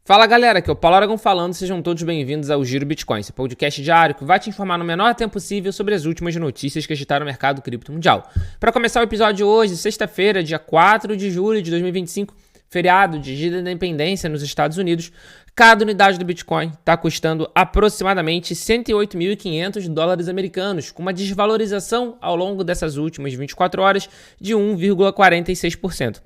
Fala galera, aqui é o Paulo Aragão falando, sejam todos bem-vindos ao Giro Bitcoin, esse podcast diário que vai te informar no menor tempo possível sobre as últimas notícias que agitaram o mercado cripto mundial. Para começar o episódio de hoje, sexta-feira, dia 4 de julho de 2025, feriado de Dia da Independência nos Estados Unidos, cada unidade do Bitcoin está custando aproximadamente 108.500 dólares americanos, com uma desvalorização ao longo dessas últimas 24 horas de 1,46%.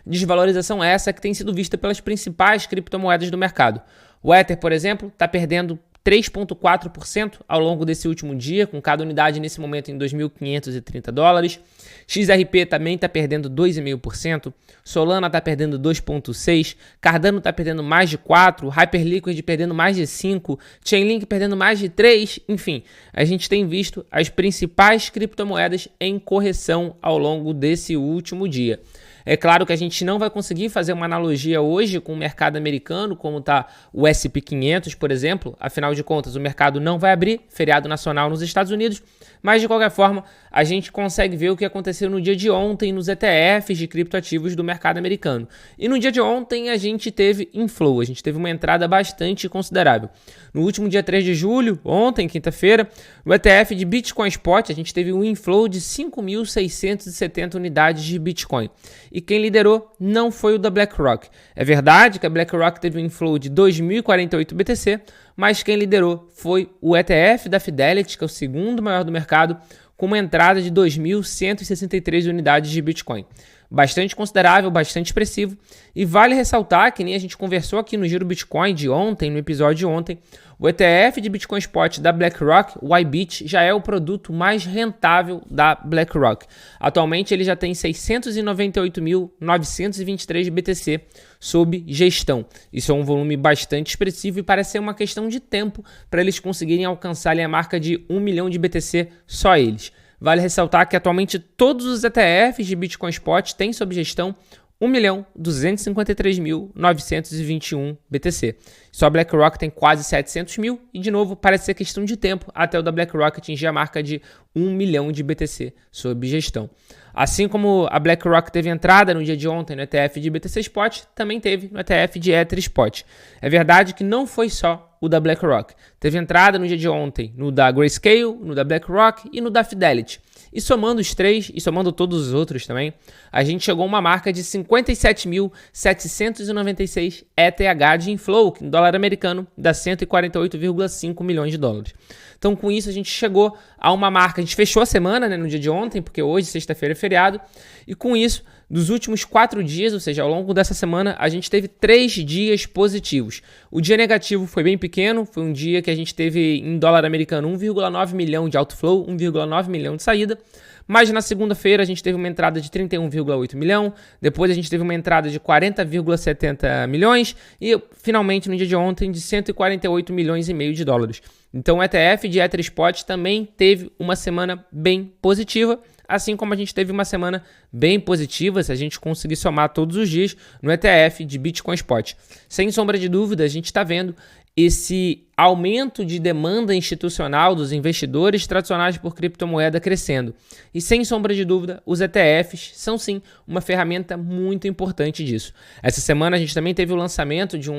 Desvalorização essa que tem sido vista pelas principais criptomoedas do mercado. O Ether, por exemplo, está perdendo 3,4% ao longo desse último dia, com cada unidade nesse momento em 2.530 dólares. XRP também está perdendo 2,5%. Solana está perdendo 2,6%. Cardano está perdendo mais de 4%. Hyperliquid perdendo mais de 5%. Chainlink perdendo mais de 3%. Enfim, a gente tem visto as principais criptomoedas em correção ao longo desse último dia. É claro que a gente não vai conseguir fazer uma analogia hoje com o mercado americano, como está o S&P 500, por exemplo. Afinal de contas, o mercado não vai abrir, feriado nacional nos Estados Unidos. Mas, de qualquer forma, a gente consegue ver o que aconteceu no dia de ontem nos ETFs de criptoativos do mercado americano. E no dia de ontem a gente teve inflow, a gente teve uma entrada bastante considerável. No último dia 3 de julho, ontem, quinta-feira, no ETF de Bitcoin Spot, a gente teve um inflow de 5.670 unidades de Bitcoin. E quem liderou não foi o da BlackRock. É verdade que a BlackRock teve um inflow de 2.048 BTC, mas quem liderou foi o ETF da Fidelity, que é o segundo maior do mercado, com uma entrada de 2.163 unidades de Bitcoin. Bastante considerável, bastante expressivo. E vale ressaltar que nem a gente conversou aqui no Giro Bitcoin de ontem, no episódio de ontem, o ETF de Bitcoin Spot da BlackRock, o IBIT, já é o produto mais rentável da BlackRock. Atualmente ele já tem 698.923 BTC sob gestão. Isso é um volume bastante expressivo e parece ser uma questão de tempo para eles conseguirem alcançar ali a marca de 1 milhão de BTC só eles. Vale ressaltar que atualmente todos os ETFs de Bitcoin Spot têm sob gestão 1.253.921 BTC. Só a BlackRock tem quase 700 mil e, de novo, parece ser questão de tempo até o da BlackRock atingir a marca de 1 milhão de BTC sob gestão. Assim como a BlackRock teve entrada no dia de ontem no ETF de BTC Spot, também teve no ETF de Ether Spot. É verdade que não foi só o da BlackRock. Teve entrada no dia de ontem no da Grayscale, no da BlackRock e no da Fidelity. E somando os três, e somando todos os outros também, a gente chegou a uma marca de 57.796 ETH de inflow, que no dólar americano dá 148,5 milhões de dólares. Então, com isso, a gente chegou a uma marca, a gente fechou a semana, né, no dia de ontem, porque hoje, sexta-feira, é feriado, e com isso, dos últimos 4 dias, ou seja, ao longo dessa semana, a gente teve 3 dias positivos. O dia negativo foi bem pequeno, foi um dia que a gente teve em dólar americano 1,9 milhão de outflow, 1,9 milhão de saída, mas na segunda-feira a gente teve uma entrada de 31,8 milhão, depois a gente teve uma entrada de 40,70 milhões e finalmente no dia de ontem de 148 milhões e meio de dólares. Então o ETF de Ether Spot também teve uma semana bem positiva, assim como a gente teve uma semana bem positiva, se a gente conseguir somar todos os dias no ETF de Bitcoin Spot. Sem sombra de dúvida, a gente está vendo esse aumento de demanda institucional dos investidores tradicionais por criptomoeda crescendo. E sem sombra de dúvida, os ETFs são sim uma ferramenta muito importante disso. Essa semana a gente também teve o lançamento de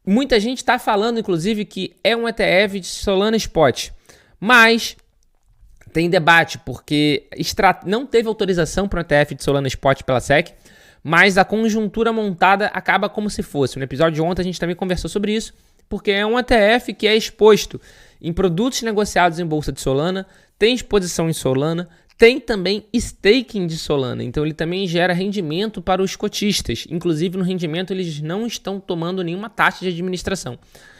muita gente está falando, inclusive, que é um ETF de Solana Spot, mas tem debate, porque não teve autorização para um ETF de Solana Spot pela SEC, mas a conjuntura montada acaba como se fosse. No episódio de ontem a gente também conversou sobre isso, porque é um ETF que é exposto em produtos negociados em bolsa de Solana, tem exposição em Solana, tem também staking de Solana, então ele também gera rendimento para os cotistas. Inclusive no rendimento eles não estão tomando nenhuma taxa de administração.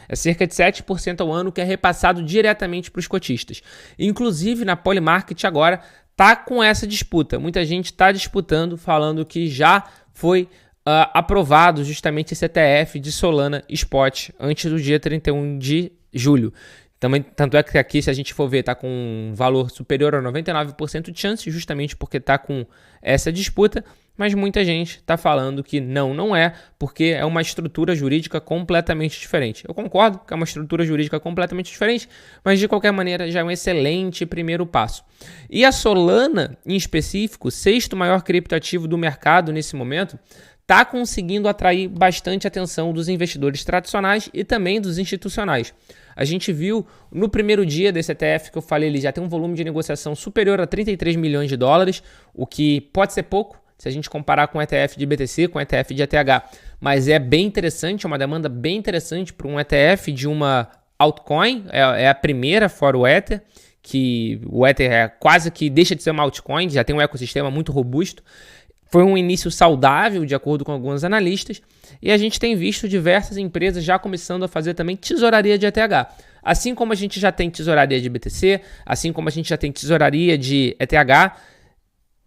É cerca de 7% ao ano que é repassado diretamente para os cotistas. Inclusive na Polymarket agora está com essa disputa. Muita gente está disputando, falando que já foi aprovado justamente esse ETF de Solana Spot antes do dia 31 de julho. Também, tanto é que aqui, se a gente for ver, está com um valor superior a 99% de chance, justamente porque está com essa disputa, mas muita gente está falando que não é, porque é uma estrutura jurídica completamente diferente. Eu concordo que é uma estrutura jurídica completamente diferente, mas de qualquer maneira já é um excelente primeiro passo. E a Solana, em específico, sexto maior criptoativo do mercado nesse momento, está conseguindo atrair bastante atenção dos investidores tradicionais e também dos institucionais. A gente viu no primeiro dia desse ETF que eu falei, ele já tem um volume de negociação superior a 33 milhões de dólares, o que pode ser pouco se a gente comparar com o ETF de BTC, com o ETF de ETH, mas é bem interessante, é uma demanda bem interessante para um ETF de uma altcoin, é a primeira fora o Ether, que o Ether é quase que deixa de ser uma altcoin, já tem um ecossistema muito robusto. Foi um início saudável, de acordo com alguns analistas, e a gente tem visto diversas empresas já começando a fazer também tesouraria de ETH. Assim como a gente já tem tesouraria de BTC, assim como a gente já tem tesouraria de ETH,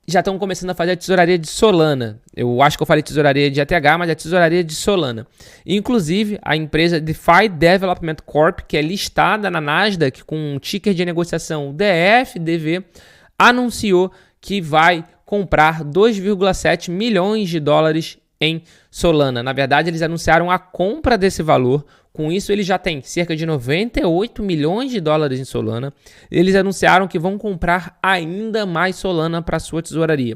já estão começando a fazer a tesouraria de Solana. Eu acho que eu falei tesouraria de ETH, mas é tesouraria de Solana. Inclusive, a empresa DeFi Development Corp, que é listada na Nasdaq com um ticker de negociação DFDV, anunciou que vai comprar 2,7 milhões de dólares em Solana. Na verdade, eles anunciaram a compra desse valor. Com isso, eles já têm cerca de 98 milhões de dólares em Solana. Eles anunciaram que vão comprar ainda mais Solana para sua tesouraria.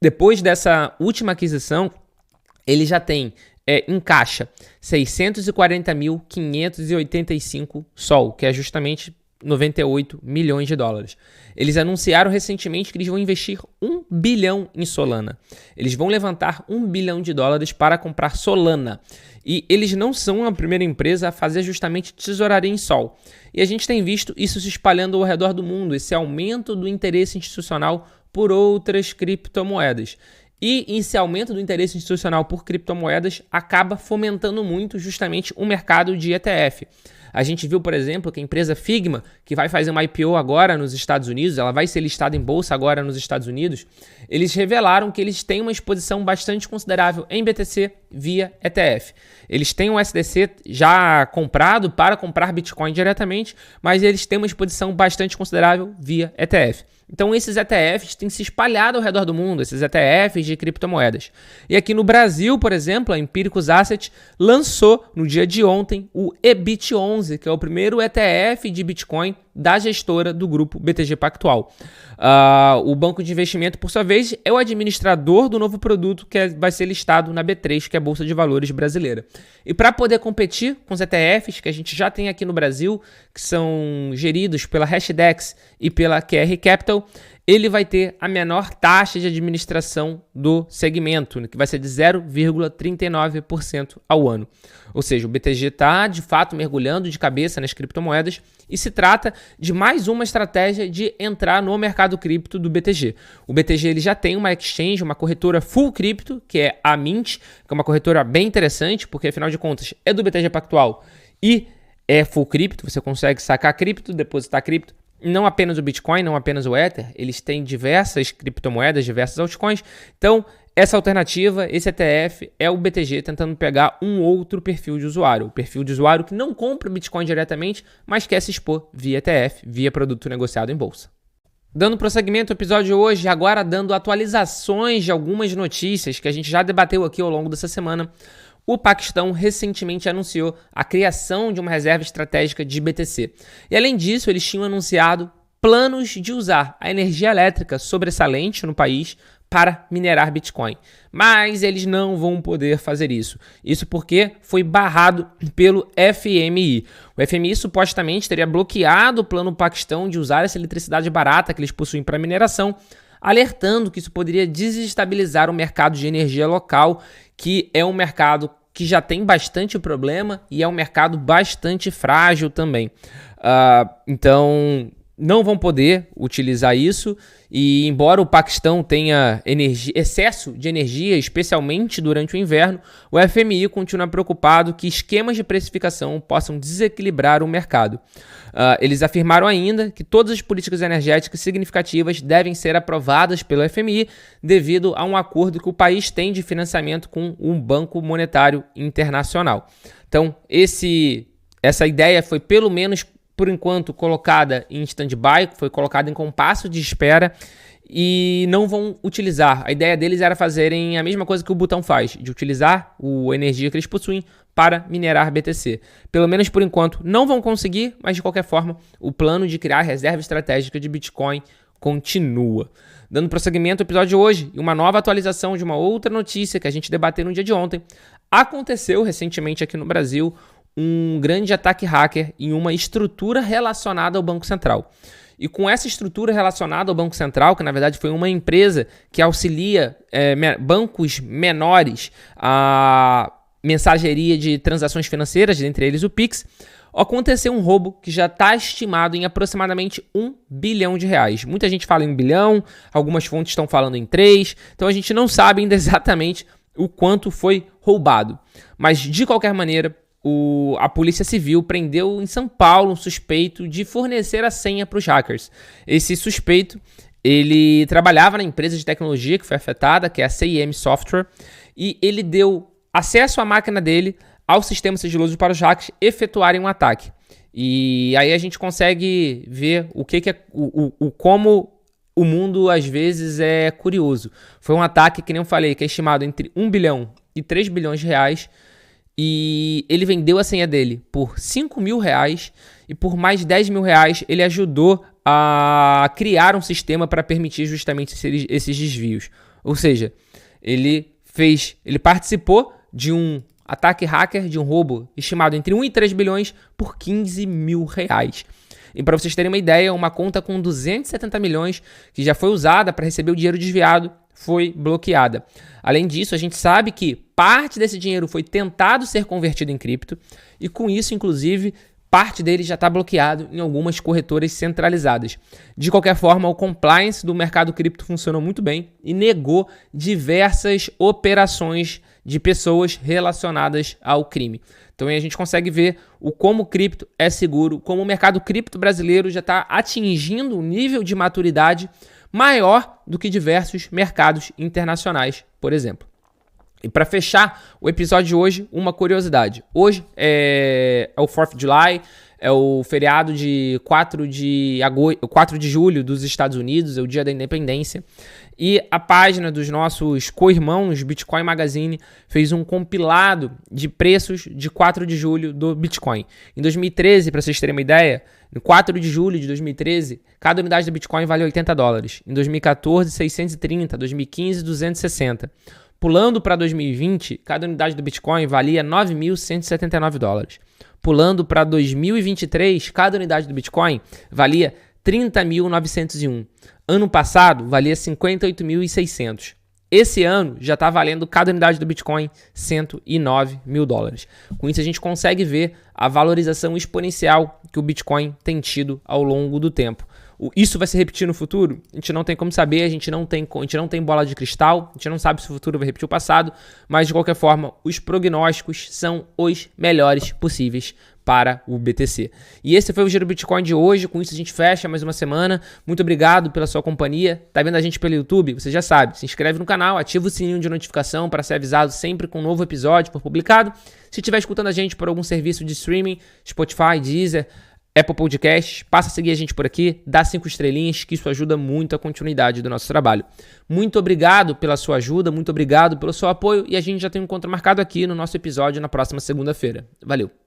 Depois dessa última aquisição, eles já têm em caixa 640.585 SOL, que é justamente 98 milhões de dólares. Eles anunciaram recentemente que eles vão investir 1 bilhão em Solana. Eles vão levantar 1 bilhão de dólares para comprar Solana. E eles não são a primeira empresa a fazer justamente tesouraria em Sol. E a gente tem visto isso se espalhando ao redor do mundo, esse aumento do interesse institucional por outras criptomoedas. E esse aumento do interesse institucional por criptomoedas acaba fomentando muito justamente o mercado de ETF. A gente viu, por exemplo, que a empresa Figma, que vai fazer uma IPO agora nos Estados Unidos, ela vai ser listada em bolsa agora nos Estados Unidos, eles revelaram que eles têm uma exposição bastante considerável em BTC via ETF. Eles têm um SDC já comprado para comprar Bitcoin diretamente, mas eles têm uma exposição bastante considerável via ETF. Então esses ETFs têm se espalhado ao redor do mundo, esses ETFs de criptomoedas. E aqui no Brasil, por exemplo, a Empiricus Asset lançou no dia de ontem o EBIT11, que é o primeiro ETF de Bitcoin da gestora do grupo BTG Pactual. O banco de investimento, por sua vez, é o administrador do novo produto que vai ser listado na B3, que é a Bolsa de Valores brasileira. E para poder competir com os ETFs que a gente já tem aqui no Brasil, que são geridos pela Hashdex e pela QR Capital, ele vai ter a menor taxa de administração do segmento, que vai ser de 0,39% ao ano. Ou seja, o BTG está, de fato, mergulhando de cabeça nas criptomoedas e se trata de mais uma estratégia de entrar no mercado cripto do BTG. O BTG ele já tem uma exchange, uma corretora full cripto, que é a Mint, que é uma corretora bem interessante, porque, afinal de contas, é do BTG Pactual e é full cripto, você consegue sacar cripto, depositar cripto. Não apenas o Bitcoin, não apenas o Ether, eles têm diversas criptomoedas, diversas altcoins. Então, essa alternativa, esse ETF, é o BTG tentando pegar um outro perfil de usuário. O perfil de usuário que não compra Bitcoin diretamente, mas quer se expor via ETF, via produto negociado em bolsa. Dando prosseguimento ao episódio de hoje, agora dando atualizações de algumas notícias que a gente já debateu aqui ao longo dessa semana. O Paquistão recentemente anunciou a criação de uma reserva estratégica de BTC. E além disso, eles tinham anunciado planos de usar a energia elétrica sobressalente no país para minerar Bitcoin. Mas eles não vão poder fazer isso. Isso porque foi barrado pelo FMI. O FMI supostamente teria bloqueado o plano do Paquistão de usar essa eletricidade barata que eles possuem para mineração, alertando que isso poderia desestabilizar o mercado de energia local, que é um mercado que já tem bastante problema e é um mercado bastante frágil também. Então, não vão poder utilizar isso e, embora o Paquistão tenha excesso de energia, especialmente durante o inverno, o FMI continua preocupado que esquemas de precificação possam desequilibrar o mercado. Eles afirmaram ainda que todas as políticas energéticas significativas devem ser aprovadas pelo FMI devido a um acordo que o país tem de financiamento com o Banco Monetário Internacional. Então, essa ideia foi pelo menos por enquanto colocada em stand-by, foi colocada em compasso de espera e não vão utilizar. A ideia deles era fazerem a mesma coisa que o Butão faz, de utilizar a energia que eles possuem para minerar BTC. Pelo menos por enquanto não vão conseguir, mas de qualquer forma o plano de criar reserva estratégica de Bitcoin continua. Dando prosseguimento ao episódio de hoje e uma nova atualização de uma outra notícia que a gente debateu no dia de ontem, aconteceu recentemente aqui no Brasil um grande ataque hacker em uma estrutura relacionada ao Banco Central. E com essa estrutura relacionada ao Banco Central, que na verdade foi uma empresa que auxilia bancos menores a mensageria de transações financeiras, dentre eles o Pix, aconteceu um roubo que já está estimado em aproximadamente R$1 bilhão. Muita gente fala em 1 bilhão, algumas fontes estão falando em 3, então a gente não sabe ainda exatamente o quanto foi roubado. Mas, de qualquer maneira, a Polícia Civil prendeu em São Paulo um suspeito de fornecer a senha para os hackers. Esse suspeito, ele trabalhava na empresa de tecnologia que foi afetada, que é a CIM Software, e ele deu acesso à máquina dele ao sistema sigiloso para os hackers efetuarem um ataque. E aí a gente consegue ver como o mundo às vezes é curioso. Foi um ataque, que nem eu falei, que é estimado entre 1 bilhão e 3 bilhões de reais. E ele vendeu a senha dele por R$5.000 e por mais R$10.000 ele ajudou a criar um sistema para permitir justamente esses desvios. Ou seja, ele participou de um ataque hacker, de um roubo estimado entre 1 e 3 bilhões por R$15.000. E para vocês terem uma ideia, uma conta com 270 milhões que já foi usada para receber o dinheiro desviado foi bloqueada. Além disso, a gente sabe que parte desse dinheiro foi tentado ser convertido em cripto e com isso, inclusive, parte dele já está bloqueado em algumas corretoras centralizadas. De qualquer forma, o compliance do mercado cripto funcionou muito bem e negou diversas operações de pessoas relacionadas ao crime. Então aí a gente consegue ver como o cripto é seguro, como o mercado cripto brasileiro já está atingindo um nível de maturidade maior do que diversos mercados internacionais, por exemplo. E para fechar o episódio de hoje, uma curiosidade. Hoje é o 4th of July, é o feriado de 4 de julho dos Estados Unidos, é o dia da independência. E a página dos nossos co-irmãos Bitcoin Magazine fez um compilado de preços de 4 de julho do Bitcoin. Em 2013, para vocês terem uma ideia, no 4 de julho de 2013, cada unidade do Bitcoin vale $80. Em 2014, 630. 2015, 260. Pulando para 2020, cada unidade do Bitcoin valia $9.179. Pulando para 2023, cada unidade do Bitcoin valia 30.901. Ano passado, valia 58.600. Esse ano, já está valendo cada unidade do Bitcoin $109 mil. Com isso, a gente consegue ver a valorização exponencial que o Bitcoin tem tido ao longo do tempo. Isso vai se repetir no futuro? A gente não tem como saber, a gente não tem bola de cristal, a gente não sabe se o futuro vai repetir o passado, mas de qualquer forma, os prognósticos são os melhores possíveis para o BTC. E esse foi o Giro Bitcoin de hoje, com isso a gente fecha mais uma semana. Muito obrigado pela sua companhia. Tá vendo a gente pelo YouTube? Você já sabe, se inscreve no canal, ativa o sininho de notificação para ser avisado sempre com um novo episódio for publicado. Se estiver escutando a gente por algum serviço de streaming, Spotify, Deezer, Apple Podcasts, passa a seguir a gente por aqui, dá 5 estrelinhas, que isso ajuda muito a continuidade do nosso trabalho. Muito obrigado pela sua ajuda, muito obrigado pelo seu apoio e a gente já tem um encontro marcado aqui no nosso episódio na próxima segunda-feira. Valeu!